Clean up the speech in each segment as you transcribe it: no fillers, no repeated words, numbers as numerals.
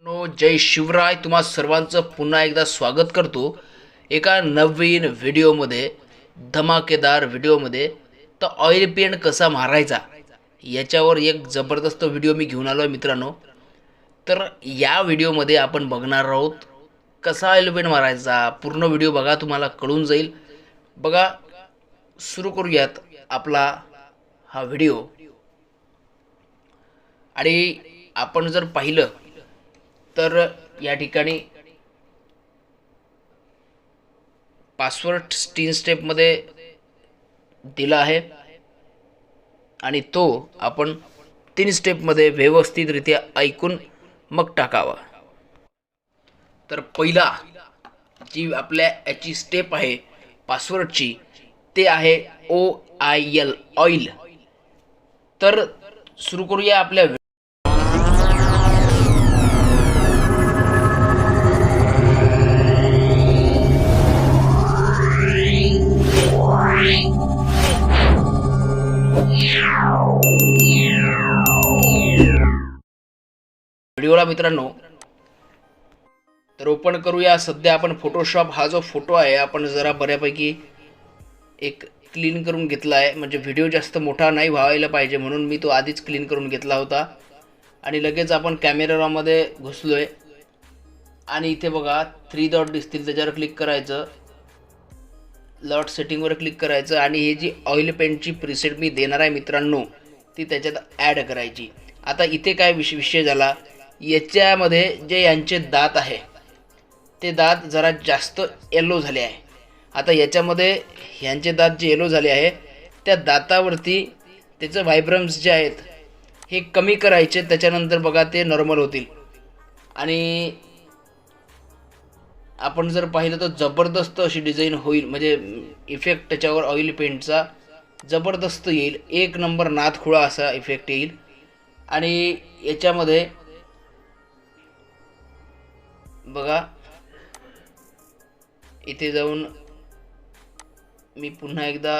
जय शिवराय. तुम्हा सर्वांचं पुन्हा एकदा स्वागत करतो एका नवीन व्हिडिओमध्ये, धमाकेदार व्हिडिओमध्ये. तर ऑइल पेंट कसा मारायचा याच्यावर एक जबरदस्त व्हिडिओ मी घेऊन आलो आहे मित्रांनो. तर या व्हिडिओमध्ये आपण बघणार आहोत कसा ऑइल पेंट मारायचा. पूर्ण व्हिडिओ बघा, तुम्हाला कळून जाईल. बघा, सुरू करूयात आपला हा व्हिडिओ. आणि आपण जर पाहिलं तर या ठिकाणी पासवर्ड 3 स्टेपमध्ये दिला आहे आणि तो आपण 3 स्टेपमध्ये व्यवस्थितरित्या ऐकून मग टाकावा. तर पहिला जी आपल्या याची स्टेप आहे पासवर्डची, ते आहे OIL ऑइल. तर सुरू करूया आपल्या व्हिडिओला मित्रांनो. तर ओपन करूया. सध्या आपण फोटोशॉप हा जो फोटो आहे आपण जरा बऱ्यापैकी एक क्लीन करून घेतला आहे, म्हणजे व्हिडिओ जास्त मोठा नाही व्हायला पाहिजे म्हणून मी तो आधीच क्लीन करून घेतला होता. आणि लगेच आपण कॅमेरामध्ये घुसलो आहे आणि इथे बघा 3 डॉट दिसतील, त्याच्यावर क्लिक करायचं. लॉट सेटिंगवर क्लिक करायचं आणि हे जी ऑइल पेंटची प्रीसेट मी देणार आहे मित्रांनो, ती त्याच्यात ॲड करायची. आता इथे काय विषय झाला, याच्यामध्ये जे यांचे दात आहे ते दात जरा जास्त येलो झाले आहे. आता याच्यामध्ये यांचे दात जे येलो झाले आहे त्या दातावरती त्याचं व्हायब्रम्स जे आहेत हे कमी करायचे, त्याच्यानंतर बघा ते नॉर्मल होतील. आणि आपण जर पाहिलं तर जबरदस्त अशी डिझाईन होईल, म्हणजे इफेक्ट त्याच्यावर ऑइल पेंटचा जबरदस्त येईल. एक नंबर नादखुळा असा इफेक्ट येईल. आणि याच्यामध्ये बघा इथे जाऊन मी पुन्हा एकदा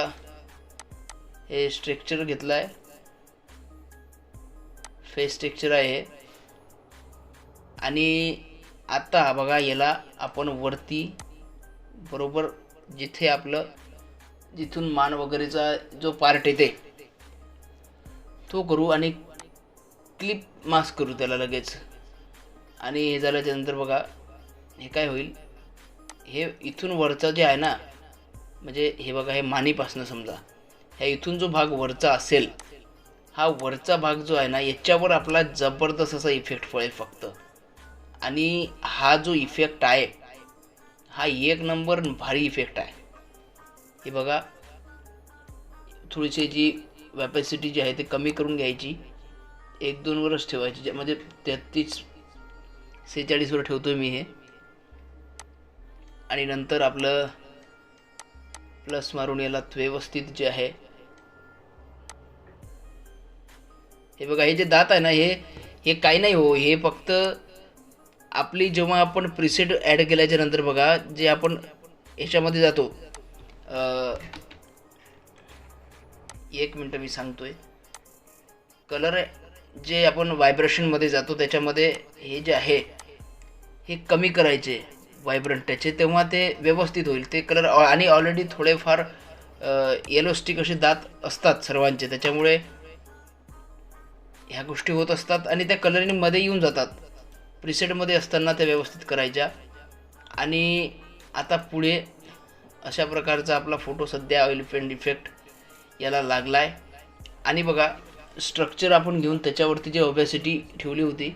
हे स्ट्रक्चर घेतलं आहे, फेस स्ट्रक्चर आहे. आणि आता बघा याला आपण वरती बरोबर जिथे आपलं जिथून मान वगैरेचा जो पार्ट येते तो करू आणि क्लिप मास्क करू त्याला लगेच. आणि हे झाल्याच्यानंतर बघा हे काय होईल, हे इथून वरचा जे आहे ना, म्हणजे हे बघा हे मानेपासनं समजा ह्या इथून जो भाग वरचा असेल, हा वरचा भाग जो आहे ना याच्यावर आपला जबरदस्त असा इफेक्ट पडेल फक्त. आणि हा जो इफेक्ट आहे हा एक नंबर भारी इफेक्ट आहे. हे बघा थोडीशी जी वॅपॅसिटी जी आहे ते कमी करून घ्यायची, 1-2 वरच ठेवायची, म्हणजे 33-46 वर ठेवतोय मी हे. आणि नंतर आपलं प्लस मारून याला व्यवस्थित जे आहे हे बघा हे जे दात आहे ना हे काही नाही हो, हे फक्त आपली जेव्हा आपण प्रीसेट ॲड केल्याच्या नंतर बघा जे आपण याच्यामध्ये जातो, 1 मिनटं मी सांगतोय, कलर जे आपण व्हायब्रेशनमध्ये जातो त्याच्यामध्ये हे जे आहे हे कमी करायचे व्हायब्रंट त्याचे, तेव्हा ते व्यवस्थित होईल ते कलर. आणि ऑलरेडी थोडेफार येलो स्टिक असे दात असतात सर्वांचे, त्याच्यामुळे ह्या गोष्टी होत असतात आणि त्या कलरिंगमध्ये येऊन जातात. प्रीसेटमध्ये असताना त्या व्यवस्थित करायच्या. आणि आता पुढे अशा प्रकारचा आपला फोटो सध्या ऑइल पेंट इफेक्ट याला लागला आहे. आणि बघा स्ट्रक्चर आपण घेऊन त्याच्यावरती जी ओबॅसिटी ठेवली होती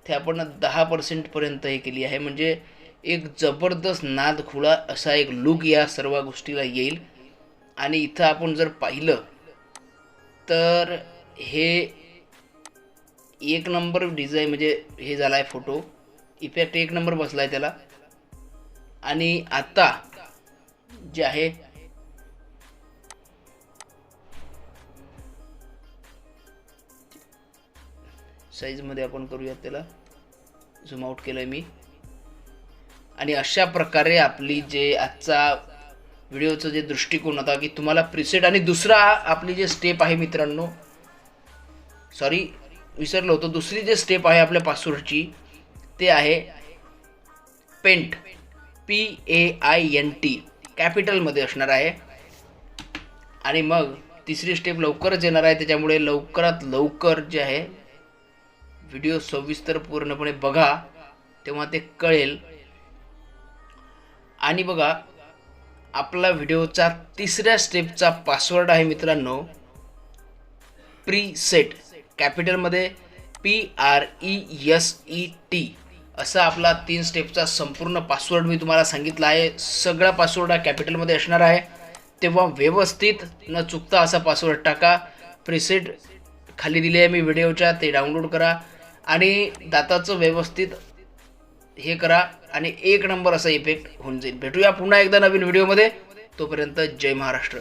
ते आपण 10% पर्यंत हे केली आहे, म्हणजे एक जबरदस्त नादखुळा असा एक लुक या सर्व गोष्टीला येईल. आणि इथं आपण जर पाहिलं तर हे एक नंबर डिझाईन, म्हणजे हे झाला आहे फोटो इफेक्ट एक नंबर बसला आहे त्याला. आणि आता जे आहे साईजमध्ये आपण करूयात, त्याला झूम आउट केलं आहे मी. आणि अशा प्रकारे आपली जे आजचा व्हिडिओचं जे दृष्टिकोन होता की तुम्हाला प्रीसेट. आणि दुसरा आपली जे स्टेप आहे मित्रांनो, सॉरी विसरलो होतो, दुसरी जे स्टेप आहे आपल्या पासवर्डची ते आहे पेंट, PAINT, कॅपिटलमध्ये असणार आहे. आणि मग तिसरी स्टेप लवकरच येणार आहे, त्याच्यामुळे लवकरात लवकर जे आहे व्हिडिओ सविस्तर पूर्णपणे बघा, तेव्हा ते कळेल. आणि बघा, आपला व्हिडिओचा तिसऱ्या स्टेपचा पासवर्ड आहे मित्रांनो प्रीसेट, कॅपिटलमध्ये PRESET. असा आपला 3 स्टेपचा संपूर्ण पासवर्ड मी तुम्हाला सांगितला आहे. सगळा पासवर्ड हा कॅपिटलमध्ये असणार आहे. तेव्हा व्यवस्थित न चुकता असा पासवर्ड टाका. प्रीसेट खाली दिले आहे मी व्हिडिओच्या, ते डाउनलोड करा आणि दाताचं व्यवस्थित हे करा आणि 1 नंबर असा इफेक्ट होऊन जाईल. भेटूया पुन्हा एकदा नवीन व्हिडिओमध्ये. तोपर्यंत जय महाराष्ट्र.